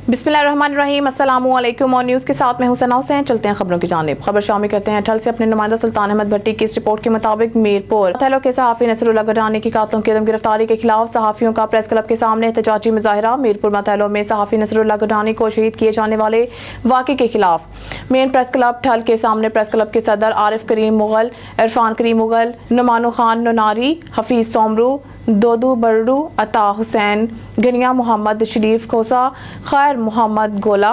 बिस्मिल्लाहिर्रहमानिर्रहीम, अस्सलामु अलैकुम। और न्यूज़ के साथ मैं हुसैन हुसैन। चलते हैं खबरों की जानिब। खबर शामिल करते हैं ठल से अपने नुमाइंदा सुल्तान अहमद भट्टी की इस रिपोर्ट के मुताबिक मीरपुर थैलो के सहाफ़ी नसरुल्लाह गडानी की कातलों की अदम गिरफ्तारी के खिलाफ सहाफ़ियों का प्रेस क्लब के सामने एहतजाजी मुजाहिरा। मीरपुर मथैलो में सहाफ़ी नसरुल्लाह गडानी को शहीद किए जाने वाले वाक़े के खिलाफ मेन प्रेस क्लब ठल के सामने प्रेस क्लब के सदर आरिफ करीम मुगल, इरफान करीम मुगल, नुमानो खान नोनारी, हफीज़ सोमरू, दोदू बर्डू, अता हुसैन गनिया, मोहम्मद शरीफ खोसा, खैर मोहम्मद गोला,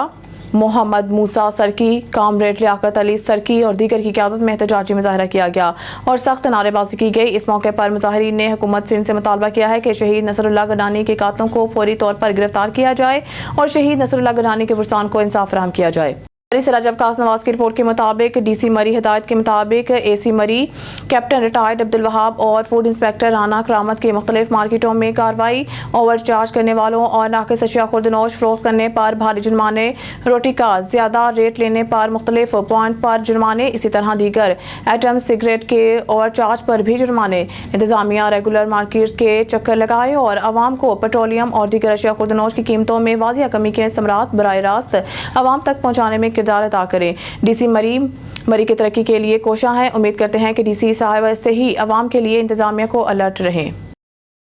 मोहम्मद मूसा सरकी, कामरेड लियाकत अली सरकी और दीगर की क़यादत में एहतजाजी मुजाहिरा किया गया और सख्त नारेबाजी की गई। इस मौके पर मुजाहिरीन ने हुकूमत से इनसे मुतालबा किया है कि शहीद नसरुल्लाह गडानी के कातलों को फौरी तौर पर गिरफ्तार किया जाए और शहीद नसरुल्लाह गडानी के वरसान को इंसाफ फराहम किया जाए। सराज अब्बास नवाज की रिपोर्ट के मुताबिक डीसी मरी हिदायत के मुताबिक एसी मरी कैप्टन रिटायर्ड अब्दुल वहाब और फूड इंस्पेक्टर राना करामत की मुख्तलिफ मार्केटों में कार्रवाई, ओवर चार्ज करने वालों और नाकिस अशिया खुर्दनोश फरोख्त करने पर भारी जुर्माने, रोटी का ज़्यादा रेट लेने पर मुख्तलिफ पॉइंट पर जुर्माने, इसी तरह दीगर एटम सिगरेट के ओवर चार्ज पर भी जुर्माने। इंतजामिया रेगुलर मार्केट्स के चक्कर लगाए और आवाम को पेट्रोलियम और दीगर अशिया खुर्दनोश की कीमतों में वाजिया कमी के समरात बराह रास्त आवाम तक पहुँचाने में किरदार अदा करें। डीसी मरी की तरक्की के लिए कोशां हैं। उम्मीद करते हैं कि डीसी साहिब ऐसे ही आवाम के लिए इंतजामिया को अलर्ट रहें।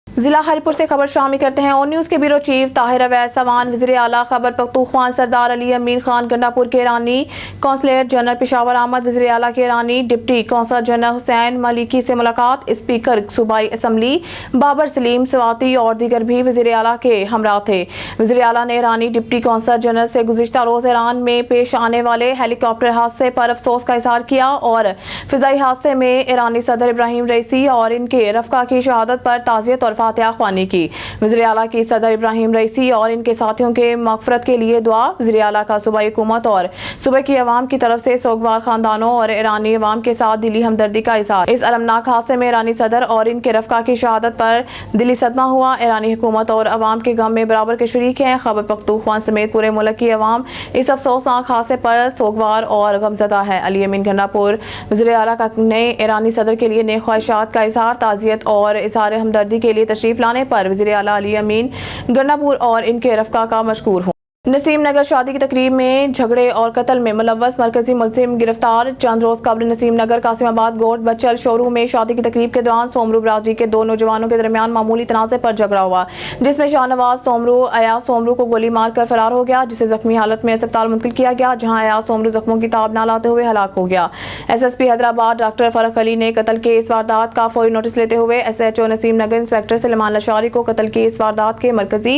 जिला हरिपुर से खबर शामिल करते हैं। और न्यूज़ के ब्यूरो चीफ ताहिर अवैस सवान, वज़ीर आला खैबर पख्तूनख्वा सरदार अली अमीन खान गंडापुर के रानी, कौंसलर जनरल पेशावर अहमद वज़ीर आला के रानी, deputy consul general Hussain Maliki से मुलाकात, स्पीकर सूबाई असम्बली बाबर सलीम सवाती और दीगर भी वज़ीर आला के हमरा थे। वज़ीर आला ने रानी डिप्टी कौंसलर जनरल से गुज़िश्ता रोज़ ईरान में पेश आने वाले हेलीकॉप्टर हादसे पर अफसोस का इजहार किया और फ़िज़ाई हादसे में ईरानी सदर इब्राहिम रईसी और इनके रफ़का की शहादत पर ताज़ियत और फातिहा ख्वानी की। वज़ीर आला की सदर इब्राहिम रईसी और इनके साथियों के मग़फ़रत के लिए दुआ। वज़ीर आला का सूबाई हुकूमत और सूबे की अवाम की तरफ से सोगवार खानदानों और ईरानी अवाम के साथ दिली हमदर्दी का इज़हार। इस अलमनाक हादसे में ईरानी सदर और इनके रफ़का की शहादत पर दिली सदमा हुआ। ईरानी हुकूमत और अवाम के गम में बराबर के शरीक हैं। खैबर पख्तूनख्वा समेत पूरे मुल्क की अवाम इस अफसोसनाक हादसे पर सोगवार और गमज़दा है। अली अमीन गंडापुर वज़ीर आला का नए ईरानी सदर के लिए नेक ख्वाहिशात का इज़हार, ताज़ियत और इज़हार हमदर्दी के लिए तशरीफ़ लाने पर वज़ीर आला अली अमीन गंडापुर और इनके रफ़का का मशकूर हूँ। नसीम नगर शादी की तकरीब में झगड़े और कत्ल में मुलव्वस मरकजी मुलजिम गिरफ्तार। चंद रोज कबल नसीम नगर कासिमाबाद गोट बच्चल शोरूम में शादी की तकरीब के दौरान सोमरू बरादरी के दो नौजवानों के दरमियान मामूली तनाज़े पर झगड़ा हुआ, जिसमें शाहनवाज सोमरू अयाज सोमरू को गोली मारकर फरार हो गया, जिसे जख्मी हालत में अस्पताल मुंतकिल किया गया, जहां अयाज सोमरू जख्मों की ताब न लाते हुए हलाक हो गया। SSP हैदराबाद डॉक्टर फरक अली ने कत्ल के इस वारदात का फौरी नोटिस लेते हुए SHO नसीम नगर इंस्पेक्टर सलेमान लशारी को कत्ल की इस वारदात के मरकजी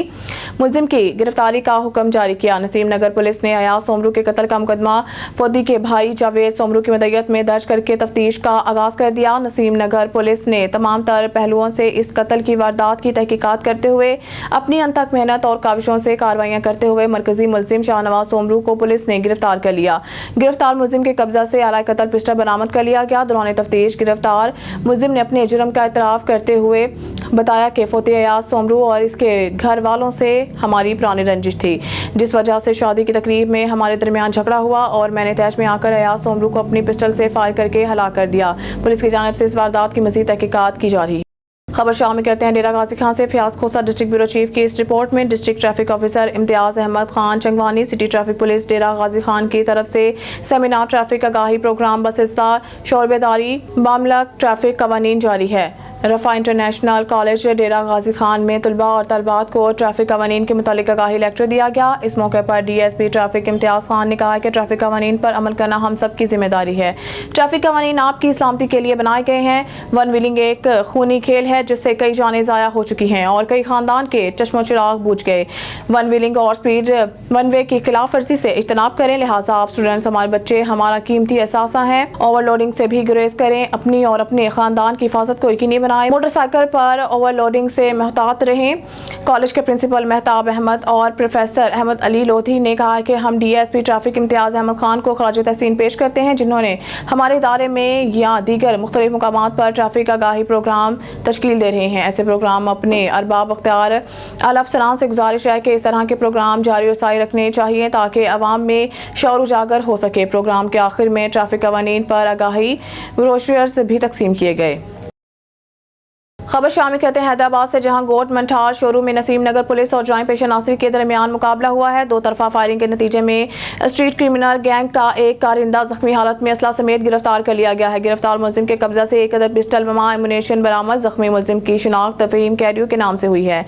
मुलजिम की गिरफ्तारी का हुक्म जारी किया। नसीम नगर पुलिस ने अयाज सोमरू के कत्ल का मुकदमा फौदी के भाई जावेद सोमरू की मदयत में दर्ज करके तफ्तीश का आगाज कर दिया। नसीम नगर पुलिस ने तमाम तर पहलुओं से इस कत्ल की वारदात की तहकीकात करते हुए अपनी अनथक मेहनत और काविशों से कार्रवाइयां करते हुए मरकजी मुलजिम शाहनवाज सोमरू को पुलिस ने गिरफ्तार कर लिया। गिरफ्तार मुलजिम के कब्जा से आला कत्ल पिस्टल बरामद कर लिया गया। दौरान तफ्तीश गिरफ्तार मुलजिम ने अपने जुर्म का इतराफ करते हुए बताया कि फौती अयाज सोमरू और इसके घर वालों से हमारी पुरानी रंजिश थी, जिस वजह से शादी की तकरीब में हमारे दरमियान झगड़ा हुआ और मैंने तैश में आकर अयाज सोमरू को अपनी पिस्टल से फायर करके हलाक कर दिया। पुलिस की जानिब से इस वारदात की मज़ीद तहकीकात की जा रही है। खबर शामिल करते हैं डेरा गाजी खान से। Fayyaz Khosa district bureau chief की इस रिपोर्ट में district traffic officer Imtiaz Ahmad Khan Changwani, city traffic police Dera Ghazi Khan की तरफ से सेमिनार ट्रैफिक आगाही प्रोग्राम बसिस्ता शोरबेदारी मामला ट्रैफिक कवानीन जारी है। रफ़ा इंटरनेशनल कॉलेज डेरा गाजी खान में तलबा और तलबात को ट्रैफिक कवानीन के मुतालिक आगाही लेक्चर दिया गया। इस मौके पर DSP ट्रैफिक इम्तियाज खान ने कहा कि ट्रैफिक कवानीन पर अमल करना हम सब की जिम्मेदारी है। ट्रैफिक कवानीन आपकी सलामती के लिए बनाए गए हैं। वन व्हीलिंग एक खूनी खेल है जिससे कई जानें ज़ाया हो चुकी हैं और कई खानदान के चश्मो चिराग बुझ गए। वन व्हीलिंग और स्पीड वन वे की खिलाफ वर्जी से इज्तनाब करें। लिहाजा आप स्टूडेंट्स, हमारे बच्चे हमारा कीमती एहसासा हैं। ओवरलोडिंग से भी गुरेज करें। अपनी और अपने खानदान की हिफाजत को यकीनी बनाएं। मोटरसाइकिल पर ओवरलोडिंग से महतात रहें। कॉलेज के प्रिंसिपल मेहताब अहमद और प्रोफेसर अहमद अली लोधी ने कहा कि हम DSP ट्रैफिक इम्तियाज अहमद खान को खराज तहसीन पेश करते हैं, जिन्होंने हमारे इदारे में या दीगर मुख्तलिफ मुकामात पर ट्रैफिक आगाही प्रोग्राम तश्कील दे रहे हैं। ऐसे प्रोग्राम अपने अरबाब अख्तियार आला अफसरान से गुजारिश है कि इस तरह के प्रोग्राम जारी और साई रखने चाहिए ताकि अवाम में शऊर उजागर हो सके। प्रोग्राम के आखिर में ट्रैफिक कवानीन पर आगाही ब्रोशर्स भी तकसीम किए गए। खबर शामिल कहते हैं हैदराबाद से, जहां गोट मंठार शोरूम में नसीम नगर पुलिस और जॉइंट पेशा नासिर के दरमियान मुकाबला हुआ है। दो तरफा फायरिंग के नतीजे में स्ट्रीट क्रिमिनल गैंग का एक कारिंदा जख्मी हालत में असला समेत गिरफ्तार कर लिया गया है। गिरफ्तार मुलजिम के कब्जा से एक अदद पिस्टल बमा एमुनेशन बरामद। जख्मी मुलजिम की शिनाख्त फहीम कैरियो के नाम से हुई है।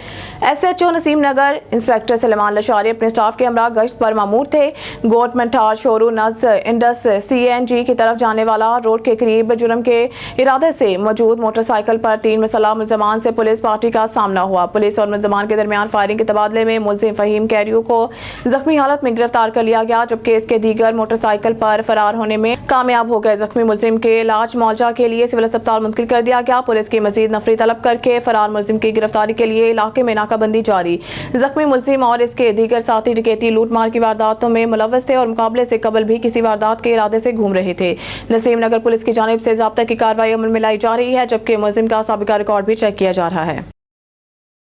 SHO नसीम नगर इंस्पेक्टर सलेमान लशारी अपने स्टाफ के हमरा गश्त पर मामूर थे। गोट मंठार शोरूम नज़ इंडस CNG की तरफ जाने वाला रोड के करीब जुर्म के इरादे से मौजूद मोटरसाइकिल पर 3 मुसल्लह मुलजमान से पुलिस पार्टी का सामना हुआ। पुलिस और मुलजमान के दरमियान फायरिंग के तबादले में मुलजिम फहीम कैरियो को जख्मी हालत में गिरफ्तार कर लिया गया, जबकि इसके दीगर मोटरसाइकिल पर फरार होने में कामयाब हो गए। जख्मी मुलजिम के इलाज मौलजा के लिए सिविल अस्पताल मुंतकिल कर दिया गया। पुलिस की मजीद नफरी तलब करके फरार मुलजिम की गिरफ्तारी के लिए इलाके में नाकाबंदी जारी। जख्मी मुलजिम और इसके दीगर साथी डकैती लूटमार की वारदातों में मुलव्वस थे और मुकाबले से कबल भी किसी वारदात के इरादे से घूम रहे थे। नसीम नगर पुलिस की जानिब से ज़ाब्ता की कार्रवाई अमल में लाई जा रही है, जबकि मुलजिम का साबिका रिकॉर्ड भी चेक किया जा रहा है।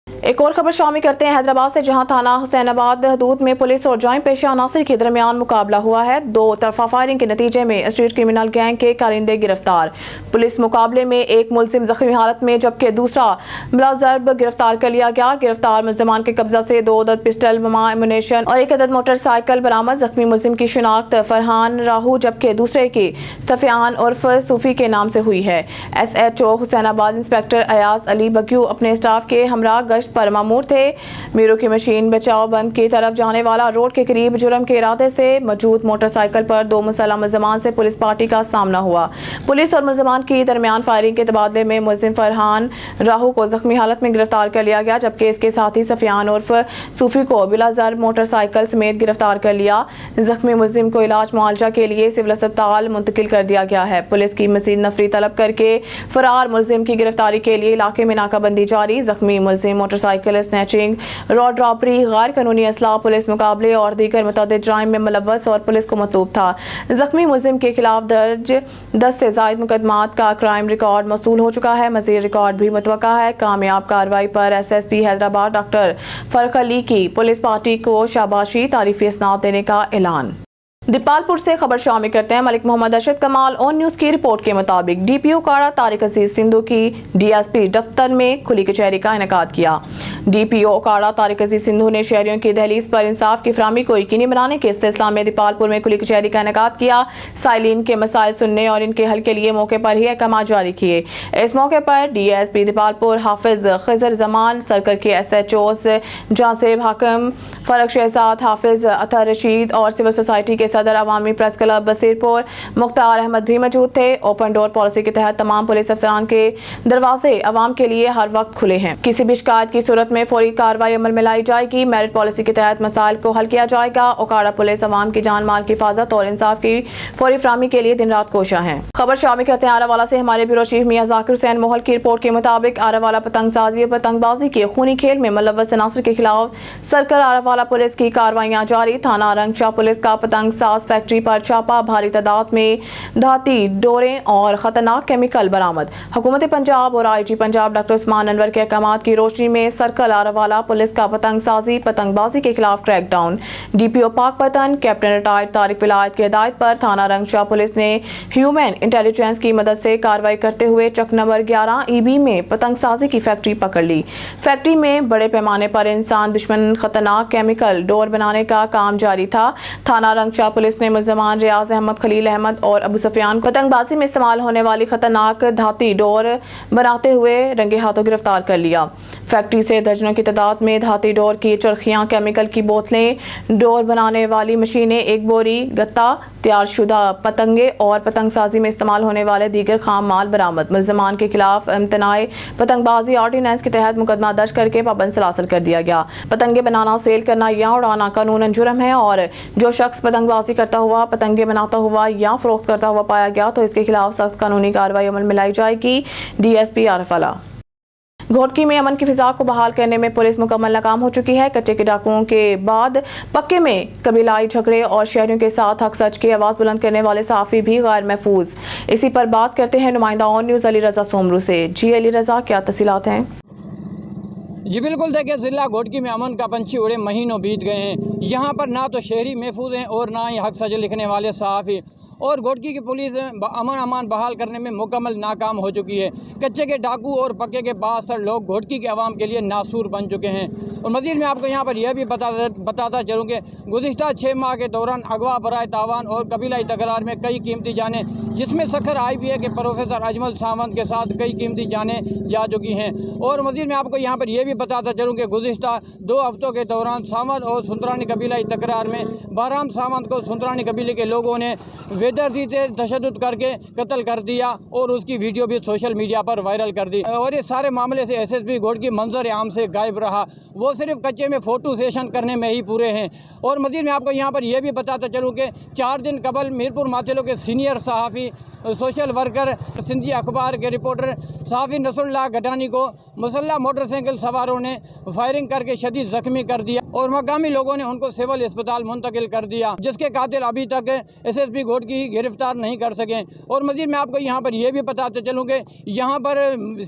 एक और खबर शामिल करते हैं हैदराबाद से, जहां थाना हुसैनाबाद हदूद में पुलिस और जॉइंट पेशा नासिर के दरमियान मुकाबला हुआ है। दो तरफा फायरिंग के नतीजे में स्ट्रीट क्रिमिनल गैंग के कारिंदे गिरफ्तार। पुलिस मुकाबले में एक मुलजिम जख्मी हालत में जबकि दूसरा मुलज़्ज़म गिरफ्तार कर लिया गया। गिरफ्तार मुलजमान के कब्जा से 2 अदद पिस्टल बमा एमुनेशन और 1 अदद मोटरसाइकिल बरामद। जख्मी मुलजिम की शिनाख्त फरहान राहू जबकि दूसरे की सफियान उर्फ सूफी के नाम से हुई है। SHO हुसैनाबाद इंस्पेक्टर अयाज अली बग्यू अपने स्टाफ के हमरा गश्त पर मामूर थे। मीरों की मशीन बचाओ बंद की तरफ जाने वाला रोड के करीब जुर्म के इरादे से मौजूद मोटरसाइकिल पर 2 मुसल्लह मुलजमान से पुलिस पार्टी का सामना हुआ। पुलिस और मुलजमान की दरमियान फायरिंग के तबादले में मुलजिम फरहान राहू को जख्मी हालत में गिरफ्तार कर लिया गया, जबकि इसके साथी सफियान उर्फ सूफी को बिला ज़र मोटरसाइकिल समेत गिरफ्तार कर लिया। जख्मी मुलजिम को इलाज मुआवजा के लिए सिविल अस्पताल मुंतकिल कर दिया गया है। पुलिस की मजीद नफरी तलब करके फरार मुलजिम की गिरफ्तारी के लिए इलाके में नाकाबंदी जारी। जख्मी मुलजिम मोटरसाइकिल स्नैचिंग, रॉड रॉबरी, गैर कानूनी असला, पुलिस मुकाबले और दीगर मुतअद्दिद जुराइम में मुलव्वस और पुलिस को मतलूब था। जख्मी मुलजिम के खिलाफ दर्ज 10 से ज़ायद मुकदमात का क्राइम रिकॉर्ड मौसूल हो चुका है। मज़ीद रिकॉर्ड भी मुतवक्का है। कामयाब कार्रवाई पर SSP हैदराबाद डॉक्टर फरख अली की पुलिस पार्टी को शाबाशी तारीफी इसनाद देने का ऐलान। दीपालपुर से खबर शामिल करते हैं। मलिक मोहम्मद अरशद कमाल ऑन न्यूज़ की रिपोर्ट के मुताबिक DPO काड़ा तारिक अजीज सिंधु की DSP दफ्तर में खुली कचहरी का इनेकाद किया। DPO काड़ा तारिक अजीज सिंधु ने शहरियों की दहलीज पर इंसाफ की फराहमी को यकीनी बनाने के सिलसिला में दीपालपुर में खुली कचहरी का इनेकाद किया। साइलिन के मसाइल सुनने और इनके हल के लिए मौके पर ही अहकाम जारी किए। इस मौके पर DSP दीपालपुर हाफिज खिजर जमान, सर्कल के SHOs जासिब हाकिम, फरक शहजाद, हाफिज अतर रशीद और सिविल सोसाइटी के सदर अवामी प्रेस क्लब बसीरपुर मुख्तार अहमद भी मौजूद थे। ओपन डोर पॉलिसी के तहत तमाम पुलिस अफसरान के दरवाजे अवाम के लिए हर वक्त खुले हैं। किसी भी शिकायत की सूरत में फौरी कार्रवाई अमल में लाई जाएगी। मेरिट पॉलिसी के तहत मसाइल को हल किया जाएगा। ओकाड़ा पुलिस अवाम की जान माल की हिफाजत और इंसाफ की फौरी फराहमी के लिए दिन रात कोशा है। खबर शामिल करते हैं आरावाला से। हमारे ब्यूरो चीफ मियां जाकिर हुसैन मोहल की रिपोर्ट के मुताबिक आरावाला पतंगसाजी और पतंगबाजी के खूनी खेल में मुलव्वस अनासर के खिलाफ सर्कल आरावाला पुलिस की कार्रवाइयां जारी। थाना रंगशाह पुलिस का पतंग साज फैक्ट्री पर छापा, भारी तादाद में धाती डोरें और खतरनाक केमिकल बरामद। हुकूमत पंजाब और IG पंजाब डॉक्टर उस्मान अनवर के अहकामात की रोशनी में सर्कल आरावाला पुलिस का पतंग साजी पतंगबाजी के खिलाफ क्रैकडाउन। DPO पाक पतन कैप्टन रिटायर्ड तारिक विलायत की हिदायत पर थाना रंगशाह पुलिस ने ह्यूमन इंटेलिजेंस की मदद से कार्रवाई करते हुए चक नंबर 11 EB में पतंग साजी की फैक्ट्री पकड़ ली। फैक्ट्री में बड़े पैमाने पर इंसान दुश्मन खतरनाक केमिकल डोर बनाने का काम जारी था। थाना रंगशाह पुलिस ने मुलजमान रियाज अहमद, खलील अहमद और अबू सफियान को पतंगबाजी में इस्तेमाल होने वाली खतरनाक धाती डोर बनाते हुए रंगे हाथों गिरफ्तार कर लिया। फैक्ट्री से दर्जनों की तादाद में धाती डोर की चरखियां, केमिकल की बोतलें, डोर बनाने वाली मशीनें, एक बोरी गत्ता, तैयारशुदा पतंगे और पतंगसाजी में इस्तेमाल होने वाले दीगर खाम माल बरामद। मुलजमान के खिलाफ इम्तनाई पतंगबाजी ऑर्डिनेंस के तहत मुकदमा दर्ज करके पाबंद सलासल कर दिया गया। पतंगे बनाना, सेल करना या उड़ाना कानूनन जुर्म है और जो शख्स पतंगबाजी करता हुआ, पतंगे बनाता हुआ या फरोख्त करता हुआ पाया गया तो इसके खिलाफ सख्त कानूनी कार्रवाई अमल में लाई जाएगी। DSP आरावाला। घोटकी में अमन की फिजा को बहाल करने में पुलिस मुकम्मल नाकाम हो चुकी है। कच्चे के डाकुओं के बाद पक्के में कबीलाई झगड़े और शहरियों के साथ हक सच की आवाज़ बुलंद करने वाले सहाफ़ी भी गैर महफूज। इसी पर बात करते हैं नुमाइंदा ऑन न्यूज़ अली रज़ा सोमरू से। जी अली रज़ा, क्या तफसीलात हैं? जी बिल्कुल, देखिए ज़िला घोटकी में अमन का पंछी उड़े महीनों बीत गए हैं। यहाँ पर ना तो शहरी महफूज हैं और ना ही हक सच लिखने वाले सहाफ़ी। اور گھوٹکی کی پولیس امن امان بحال کرنے میں مکمل ناکام ہو چکی ہے۔ کچے کے ڈاکو اور پکے کے بااثر لوگ گھوٹکی کے عوام کے لیے ناسور بن چکے ہیں۔ اور مزید میں آپ کو یہاں پر یہ بھی بتاتا چلوں کہ گزشتہ 6 ماہ کے دوران اغوا برائے تاوان اور قبیلائی تکرار میں کئی قیمتی جانیں، جس میں سکھر IBA کے پروفیسر اجمل ساونت کے ساتھ کئی قیمتی جانیں جا چکی ہیں۔ اور مزید میں آپ کو یہاں پر یہ بھی بتاتا چلوں کہ گزشتہ 2 ہفتوں کے دوران ساونت اور سندرانی قبیلائی تکرار میں بہرام ساونت کو سندرانی قبیلے کے لوگوں نے ویدرسی سے تشدد کر کے قتل کر دیا اور اس کی ویڈیو بھی سوشل میڈیا پر وائرل کر دی، اور یہ سارے معاملے سے SSP گھوٹکی منظر عام سے غائب رہا۔ وہ صرف کچے میں فوٹو سیشن کرنے میں ہی پورے ہیں۔ اور مزید میں آپ کو یہاں پر یہ بھی بتاتا چلوں کہ 4 دن قبل میرپور ماتھیلو کے سینئر صحافی، سوشل ورکر، سندھی اخبار کے رپورٹر صحافی نصر اللہ گڈھانی کو مسلح موٹر سائیکل سواروں نے فائرنگ کر کے شدید زخمی کر دیا اور مقامی لوگوں نے ان کو سول اسپتال منتقل کر دیا، جس کے قاتل ابھی تک SSP گھوٹکی گرفتار نہیں کر سکے۔ اور مزید میں آپ کو یہاں پر یہ بھی بتاتے چلوں کہ یہاں پر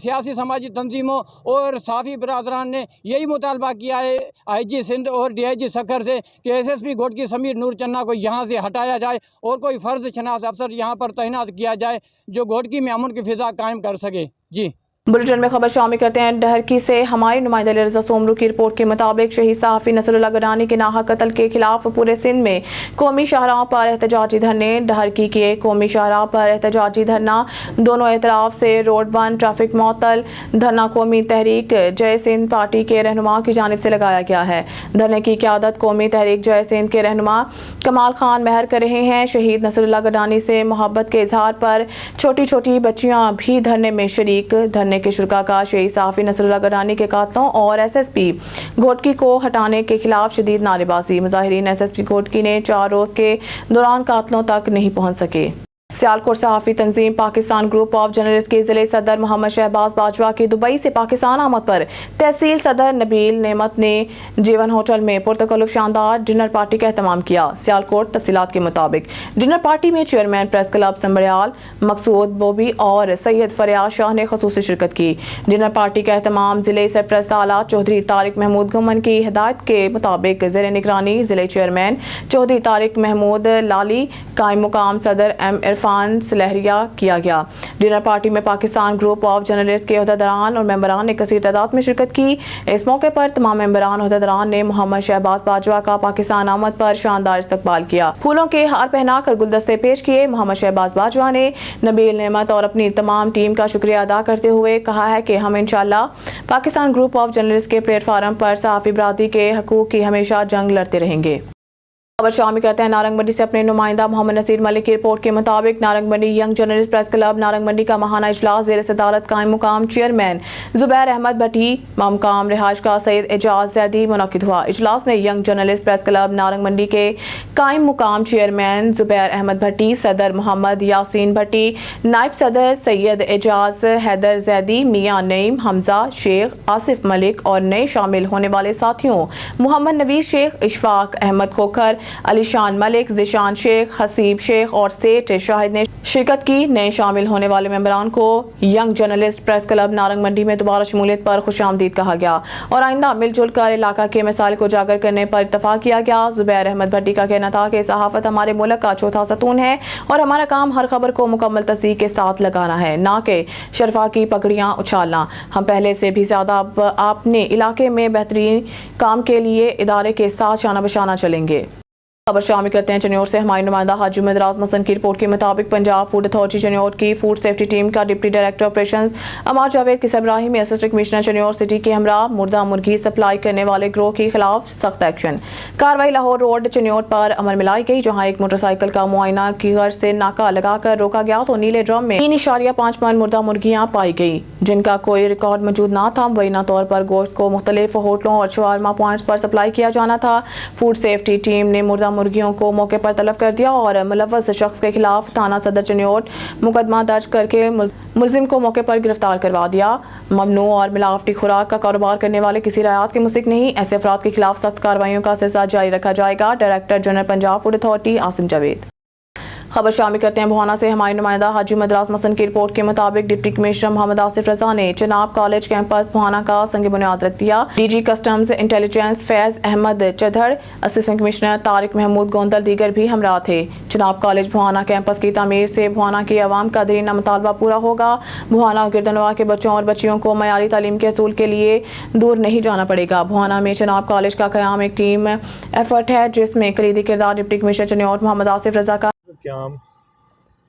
سیاسی سماجی تنظیموں اور صحافی برادران نے یہی مطالبہ کیا ہے IG سندھ اور DIG سکھر سے کہ SSP گھوٹکی سمیر نور چنہ کو یہاں سے ہٹایا جائے اور کوئی فرض شناس افسر یہاں پر تعینات کیا جائے جو گھوٹکی میں امن کی فضا قائم کر سکے۔ جی بلٹن میں خبر شامل کرتے ہیں۔ ڈہرکی سے ہمارے نمائندہ علی رضا سومرو کی رپورٹ کے مطابق شہید صحافی نصر اللہ گڈھانی کے ناحق قتل کے خلاف پورے سندھ میں قومی شاہراہوں پر احتجاجی دھرنے۔ ڈہرکی کے قومی شاہراہ پر احتجاجی دھرنا، دونوں اطراف سے روڈ بند، ٹریفک معطل۔ دھرنا قومی تحریک جے سندھ پارٹی کے رہنماؤں کی جانب سے لگایا گیا ہے۔ دھرنے کی قیادت قومی تحریک جے سندھ کے رہنما کمال خان مہر کر رہے ہیں۔ شہید نصر اللہ گڈھانی سے محبت کے اظہار پر چھوٹی چھوٹی بچیاں بھی دھرنے میں شریک۔ دھرنے کے شرکا کا شہید صحافی نصر اللہ گڈھانی کے قاتلوں اور SSP گھوٹکی کو ہٹانے کے خلاف شدید نعرے بازی۔ مظاہرین SSP گھوٹکی نے 4 روز کے دوران قاتلوں تک نہیں پہنچ سکے۔ سیالکوٹ صحافی تنظیم پاکستان گروپ آف جرنلسٹ کے ضلع صدر محمد شہباز باجوہ کی دبئی سے پاکستان آمد پر تحصیل صدر نبیل نعمت نے جیون ہوٹل میں پرتکلف شاندار ڈنر پارٹی کا اہتمام کیا۔ سیالکوٹ تفصیلات کے مطابق ڈنر پارٹی میں چیئرمین پریس کلب سنبریال مقصود بوبی اور سید فریاد شاہ نے خصوصی شرکت کی۔ ڈنر پارٹی کا اہتمام ضلع سرپرست اعلیٰ چودھری طارق محمود گمن کی ہدایت کے مطابق زیر نگرانی ضلع چیئرمین چودھری طارق محمود لالی، قائم مقام صدر عرفان سلہریہ کیا گیا۔ ڈنر پارٹی میں پاکستان گروپ آف جرنلسٹ کے عہدیداران اور ممبران نے کثیر تعداد میں شرکت کی۔ اس موقع پر تمام ممبران عہدیداران نے محمد شہباز باجوہ کا پاکستان آمد پر شاندار استقبال کیا، پھولوں کے ہار پہنا کر گلدستے پیش کیے۔ محمد شہباز باجوہ نے نبیل نعمت اور اپنی تمام ٹیم کا شکریہ ادا کرتے ہوئے کہا ہے کہ ہم انشاءاللہ پاکستان گروپ آف جرنلسٹ کے پلیٹ فارم پر صحافی برادری کے حقوق کی ہمیشہ جنگ لڑتے رہیں گے۔ خبر شامل کرتے ہیں نارنگ منڈی سے اپنے نمائندہ محمد نصیر ملک کی رپورٹ کے مطابق نارنگ منڈی young journalist press club Narang منڈی کا ماہانہ اجلاس زیر صدارت قائم مقام چیئرمین زبیر احمد بھٹی مقام رہائش کا سید اعجاز زیدی منعقد ہوا۔ اجلاس میں young journalist press club Narang منڈی کے قائم مقام چیئرمین زبیر احمد بھٹی، صدر محمد یاسین بھٹی، نائب صدر سید اعجاز حیدر زیدی، میاں نعیم حمزہ شیخ، آصف ملک اور نئے شامل ہونے والے ساتھیوں محمد نویر شیخ، اشفاق احمد کھوکھر، علی شان ملک، ذیشان شیخ، حسیب شیخ اور سیٹ شاہد نے شرکت کی۔ نئے شامل ہونے والے ممبران کو young journalist press club Narang منڈی میں دوبارہ شمولیت پر خوش آمدید کہا گیا اور آئندہ مل جل کر علاقہ کے مسائل کو اجاگر کرنے پر اتفاق کیا گیا۔ زبیر احمد بھٹی کا کہنا تھا کہ صحافت ہمارے ملک کا چوتھا ستون ہے اور ہمارا کام ہر خبر کو مکمل تصدیق کے ساتھ لگانا ہے، نہ کہ شرفا کی پگڑیاں اچھالنا۔ ہم پہلے سے بھی زیادہ اپنے علاقے میں بہترین کام کے لیے ادارے کے ساتھ شانہ بشانہ چلیں گے۔ خبر شامل کرتے ہیں چنیور سے ہمارے نمائندہ حاجی مدراز مسن کی رپورٹ کے مطابق پنجاب فوڈ اتھارٹی چنیور کی فوڈ سیفٹی ٹیم کا ڈپٹی ڈائریکٹر آپریشنز امار جاوید کی سربراہی میں اسسٹنٹ کمشنر چنیور سٹی کے ہمراہ مردہ مرغی سپلائی کرنے والے گروہ کے خلاف سخت ایکشن۔ کارروائی لاہور روڈ چنیور پر عمل میں لائی گئی، جہاں ایک موٹر سائیکل کا معائنہ کی غرض سے ناکہ لگا کر روکا گیا تو نیلے ڈرم میں 3.5 من مردہ مرغیاں پائی گئی جن کا کوئی ریکارڈ موجود نہ تھا۔ مبینہ طور پر گوشت کو مختلف ہوٹلوں اور شاورما پوائنٹس پر سپلائی کیا جانا تھا۔ فوڈ سیفٹی ٹیم نے مردہ مرغیوں کو موقع پر تلف کر دیا اور ملوث شخص کے خلاف تھانہ صدر چنیور مقدمہ درج کر کے ملزم کو موقع پر گرفتار کروا دیا۔ ممنوع اور ملاوٹی خوراک کا کاروبار کرنے والے کسی رعایت کے مستحق نہیں، ایسے افراد کے خلاف سخت کارروائیوں کا سلسلہ جاری رکھا جائے گا۔ Director general Punjab food authority Asim Javed. खबर शामिल करते हैं भुआना से। हमारे नुमाइंदा हाजी मद्रास मसन की रिपोर्ट के मुताबिक डिप्टी कमिश्नर मोहम्मद आसिफ रजा ने चनाब कॉलेज कैंपस भुआना का संग बुनियाद रख दिया। DG customs intelligence Faiz Ahmad Chadhar, assistant commissioner Tariq Mahmood Gondal दीगर भी हमरा थे। चनाब कॉलेज भुआना कैंपस की तामीर से भुआना की आवाम का दरीना मुतालबा पूरा होगा। भुआना और गिरदनवा के बच्चों और बच्चियों को मयारी तालीम के असूल के लिए दूर नहीं जाना पड़ेगा। भुआना में चनाब कॉलेज का क़याम एक टीम एफर्ट है जिसमें कलीदी किरदार डिप्टी कमिश्नर चन्योट मोहम्मद आसिफ रजा का क़याम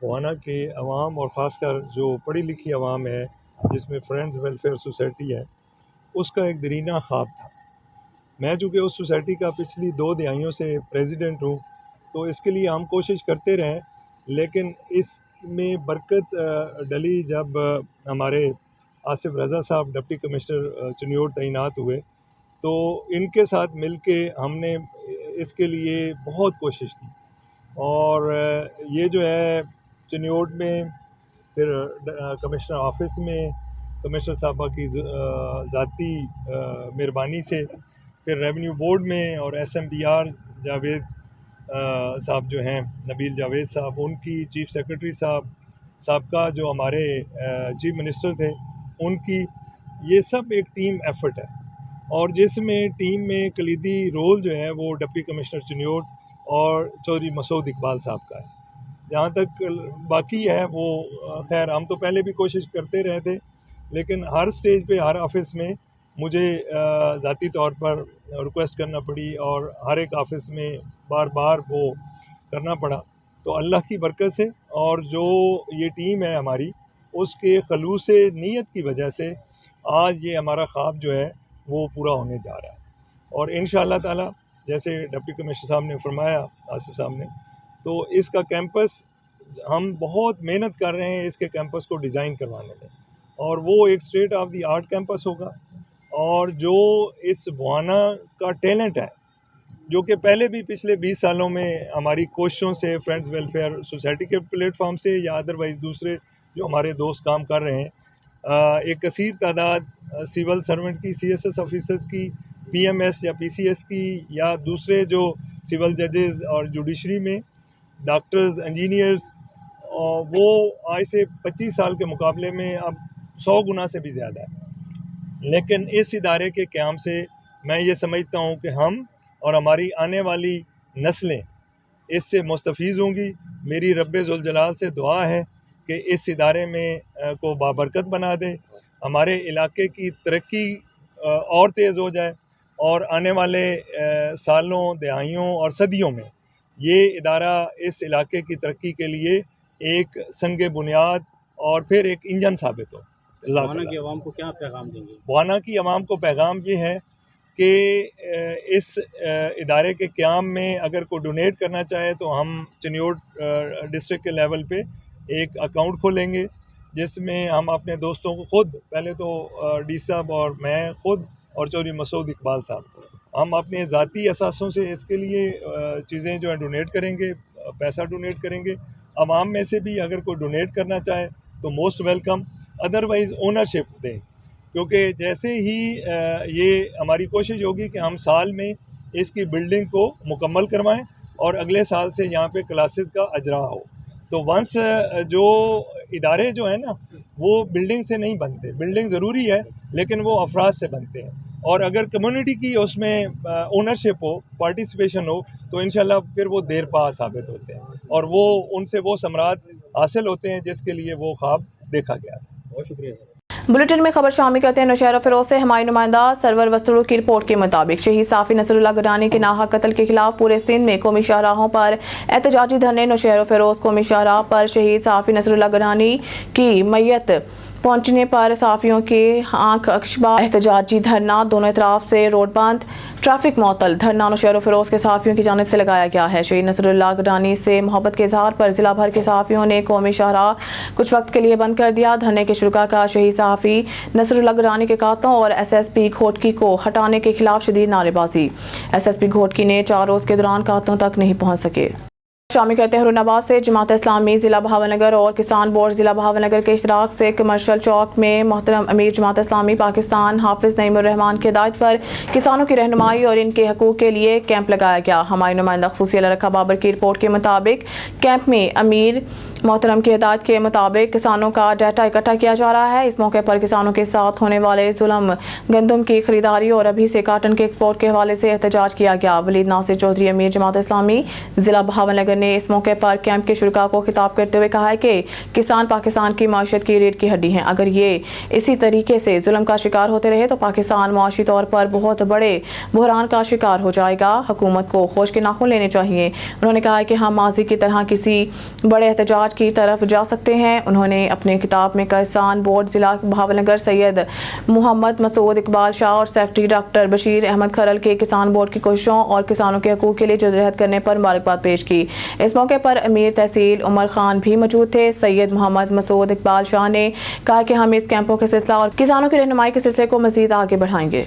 भुआना के अवाम और ख़ासकर जो पढ़ी लिखी अवाम है, जिसमें फ्रेंड्स वेलफेयर सोसाइटी है, उसका एक दरीना ख्वाब था। मैं चूँकि उस सोसाइटी का पिछली 2 दहाइयों से प्रेसिडेंट हूँ, तो इसके लिए हम कोशिश करते रहें, लेकिन इसमें बरकत डली जब हमारे आसिफ रज़ा साहब डिप्टी कमिश्नर चन्योट तैनात हुए, तो इनके साथ मिलके हमने इसके लिए बहुत कोशिश की। और ये जो है चन्योट में फिर कमिश्नर ऑफिस में कमिश्नर साहबा की ज़ाती मेहरबानी से, फिर रेवेन्यू बोर्ड में और SMDR जावेद साहब जो हैं, नबील जावेद साहब, उनकी चीफ़ सेक्रेटरी साहब का जो हमारे चीफ मिनिस्टर थे, उनकी, ये सब एक टीम एफर्ट है। और जिसमें टीम में कलीदी रोल जो है वो डिप्टी कमिश्नर चन्योट और चौधरी मसूद इकबाल साहब का है। जहाँ तक बाकी है वो खैर हम तो पहले भी कोशिश करते रहे थे, लेकिन हर स्टेज पे हर ऑफिस में मुझे ज़ाती तौर पर रिक्वेस्ट करना पड़ी और हर एक ऑफिस में बार बार वो करना पड़ा। तो अल्लाह की बरकत से और जो ये टीम है हमारी, उसके खलूस नीयत की वजह से आज ये हमारा ख्वाब जो है वो पूरा होने जा रहा है। और इंशाअल्लाह ताला जैसे डिप्टी कमिश्नर साहब ने फरमाया, आसिफ साहब ने, तो इसका कैंपस हम बहुत मेहनत कर रहे हैं इसके कैंपस को डिज़ाइन करवाने में, और वो एक state of the art campus होगा। और जो इस भुआना का टैलेंट है, जो कि पहले भी पिछले 20 सालों में हमारी कोशिशों से, फ्रेंड्स वेलफेयर सोसाइटी के प्लेटफॉर्म से या अदरवाइज़ दूसरे जो हमारे दोस्त काम कर रहे हैं, एक कसीर तादाद सिविल सर्वेंट की, CSS ऑफिसर्स की, PMS या PCS की, या दूसरे जो सिविल जजेस और जुडिशरी में डॉक्टर्स, इंजीनियर्स, वो आज से 25 साल के मुकाबले में अब 100 गुना से भी ज़्यादा है। लेकिन इस इदारे के क़याम से मैं ये समझता हूँ कि हम और हमारी आने वाली नस्लें इससे मुस्तफ़ीज़ होंगी। मेरी रब्बे ज़ुल जलाल से दुआ है कि इस इदारे में को बाबरकत बना दे, हमारे इलाके की तरक्की और तेज़ हो जाए, और आने वाले सालों, दहाइयों और सदियों में ये इदारा इस इलाके की तरक्की के लिए एक संग बुनियाद और फिर एक इंजन साबित हो। भुआना की आवाम को क्या पैगाम देंगे? भुआना की आवाम को पैगाम ये है कि इस इदारे के क़याम में अगर कोई डोनेट करना चाहे तो हम चन्योट डिस्ट्रिक्ट के लेवल पे एक अकाउंट खोलेंगे, जिसमें हम अपने दोस्तों को खुद, पहले तो डी साहब और मैं खुद और चौधरी मसूद इकबाल साहब, हम अपने ज़ाती असासों से इसके लिए चीज़ें जो है डोनेट करेंगे, पैसा डोनेट करेंगे। आवाम में से भी अगर कोई डोनेट करना चाहे तो मोस्ट वेलकम, अदरवाइज़ ओनरशिप दें, क्योंकि जैसे ही ये हमारी कोशिश होगी कि हम साल में इसकी बिल्डिंग को मुकम्मल करवाएं और अगले साल से यहाँ पे क्लासेस का अजरा हो। तो वंस जो इदारे जो है ना, वो बिल्डिंग से नहीं बनते, बिल्डिंग ज़रूरी है लेकिन वो अफराद से बनते हैं। और अगर कम्युनिटी की उसमें ओनरशिप हो, पार्टिसिपेशन हो, तो इंशाल्लाह फिर वो देर पा साबित होते हैं और वो उनसे वो समरात हासिल होते हैं जिसके लिए वो ख्वाब देखा गया था। बहुत शुक्रिया सर। बुलेटिन में खबर शामिल करते हैं नौशहरा फिरोज से। हमारी नुमाइंदा सरवर वस्तुड़ू की रिपोर्ट के मुताबिक शहीद साफ़ी नसरुल्लाह गडानी के नाहक कत्ल के खिलाफ पूरे सिंध में कौमी शाहराहों पर एहतजाजी धरने। नौशहरा फिरोज कौमी शाहराह पर शहीद साफ़ी नसरुल्लाह गडानी की मैयत पहुंचने पर साफियों के आंख अक्षबा, एहतजाजी धरना, दोनों तरफ से रोड बंद, ट्रैफिक मुअत्तल। धरना नौशहरा फिरोज के साफियों की जानिब से लगाया गया है। शहीद नसरुल्लाह गडानी से मोहब्बत के इजहार पर जिला भर के साफियों ने कौमी शाहराह कुछ वक्त के लिए बंद कर दिया। धरने के शुरुका का शहीद साफ़ी नसरुल्लाह गडानी के कातलों और SSP घोटकी को हटाने के खिलाफ शदीद नारेबाजी। SSP घोटकी ने 4 रोज़ के दौरान कातलों तक नहीं पहुँच सके। शामिल करते हैं हुरनाबाद से जमात इस्लामी ज़िला भावनगर और किसान बोर्ड ज़िला भावनगर के इश्तराक से कमर्शियल चौक में मोहतरम अमीर जमात इस्लामी पाकिस्तान हाफिज़ नईमुर रहमान की हिदायत पर किसानों की रहनुमाई और इनके हकूक़ के लिए कैंप लगाया गया। हमारी नुमाइंदा ख़ुसूसी अली रखा बाबर की रिपोर्ट के मुताबिक कैंप में अमीर मोहतरम की हिदायत के मुताबिक किसानों का डाटा इकट्ठा किया जा रहा है। इस मौके पर किसानों के साथ होने वाले जुल्म, गंदम की खरीदारी और अभी से काटन के एक्सपोर्ट के हवाले से एहतजाज किया गया। वलीद नासिर चौधरी अमीर जमात इस्लामी ज़िला भावनगर ने इस मौके पर कैंप के शुरका को खिताब करते हुए कहा है कि किसान पाकिस्तान की माशियत की रीढ़ की हड्डी हैं। अगर ये इसी तरीके से जुल्म का शिकार होते रहे तो पाकिस्तान मुआशी तौर पर बहुत बड़े बहरान का शिकार हो जाएगा। हुकूमत को होश के नाखून लेने चाहिए। उन्होंने कहा कि हम माजी की तरह किसी बड़े एहतजाज की तरफ जा सकते हैं। उन्होंने अपने किताब में किसान बोर्ड ज़िला भावनगर सैयद मोहम्मद मसूद इकबाल शाह और सेक्रेटरी डॉक्टर बशीर अहमद खरल के किसान बोर्ड की कोशिशों और किसानों के हकूक़ के लिए जदोजहद करने पर मुबारकबाद पेश की। इस मौके पर अमीर तहसील उमर खान भी मौजूद थे। सैयद मोहम्मद मसूद इकबाल शाह ने कहा कि हम इस कैंपों के सिलसिला और किसानों की रहनुमाई के सिलसिले को मज़ीद आगे बढ़ाएंगे।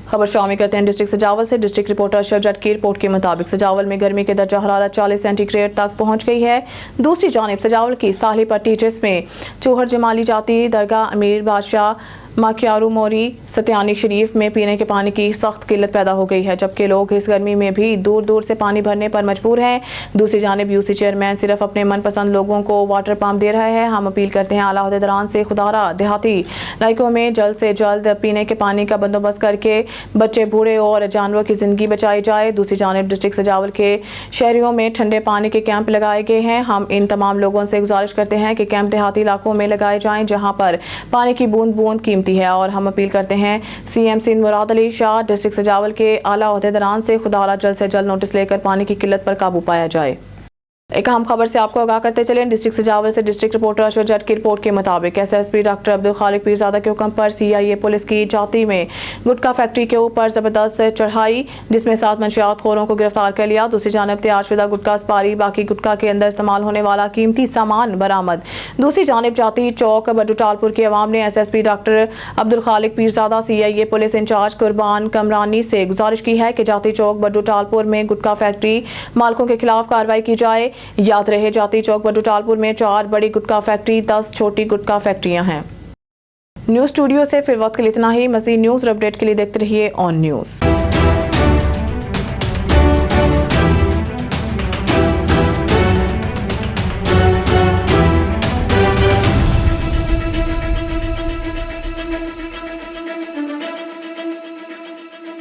खबर शामिल करते हैं डिस्ट्रिक्ट सजावल से। डिस्ट्रिक्ट रिपोर्टर अशरफ जट की रिपोर्ट के मुताबिक सजावल में गर्मी के दर्जा हरारत 40 सेंटीग्रेड तक पहुंच गई है। दूसरी जानिब सजावल की साहली पट्टी जिसमें चूहर जमाली जाती दरगाह अमीर बादशाह माकियारू मोरी सत्यानी शरीफ में पीने के पानी की सख्त किल्लत पैदा हो गई है, जबकि लोग इस गर्मी में भी दूर दूर से पानी भरने पर मजबूर हैं। दूसरी जानिब यूसी चेयरमैन सिर्फ अपने मनपसंद लोगों को वाटर पम्प दे रहा है। हम अपील करते हैं आला अहदेदारान से खुदारा देहाती इलाकों में जल्द से जल्द पीने के पानी का बंदोबस्त करके बच्चे, बूढ़े और जानवरों की ज़िंदगी बचाई जाए। दूसरी जानिब डिस्ट्रिक्ट सजावल के शहरियों में ठंडे पानी के कैंप लगाए गए हैं। हम इन तमाम लोगों से गुजारिश करते हैं कि कैंप देहाती इलाकों में लगाए जाएँ जहाँ पर पानी की बूंद बूंद कीमती है। और हम अपील करते हैं सीएम सिंध मुराद अली शाह डिस्ट्रिक्ट सजावल के आला ओहदेदारान से खुदारा जल्द से जल्द नोटिस लेकर पानी की किल्लत पर काबू पाया जाए। एक अहम खबर से आपको आगाह करते चलें। डिस्ट्रिक्ट सजावल से डिस्ट्रिक्ट रिपोर्टर अशरफ जट की रिपोर्ट के मुताबिक एसएसपी डॉक्टर अब्दुल खालिक पीरजादा के हुक्म पर सीआईए पुलिस की जाती में गुटखा फैक्ट्री के ऊपर जबरदस्त चढ़ाई, जिसमें 7 मंशियात खोरों को गिरफ्तार कर लिया। दूसरी जानब तैयारशुदा गुटखा स्पारी, बाकी गुटखा के अंदर इस्तेमाल होने वाला कीमती सामान बरामद। दूसरी जानब जाती चौक बड्डू टालपुर के अवाम ने एसएसपी डॉक्टर अब्दुल खालिक पीरजादा सीआईए पुलिस इंचार्ज कुर्बान कमरानी से गुजारिश की है कि जाती चौक बड्डू टालपुर में गुटखा फैक्ट्री मालिकों के खिलाफ कार्रवाई की जाए। याद रहे जाती चौक बड्डू टालपुर में 4 बड़ी गुटखा फैक्ट्री, 10 छोटी गुटखा फैक्ट्रियां हैं। न्यूज़ स्टूडियो से फिर वक्त के लिए इतना ही। मज़ीद न्यूज़ और अपडेट के लिए देखते रहिए ऑन न्यूज़।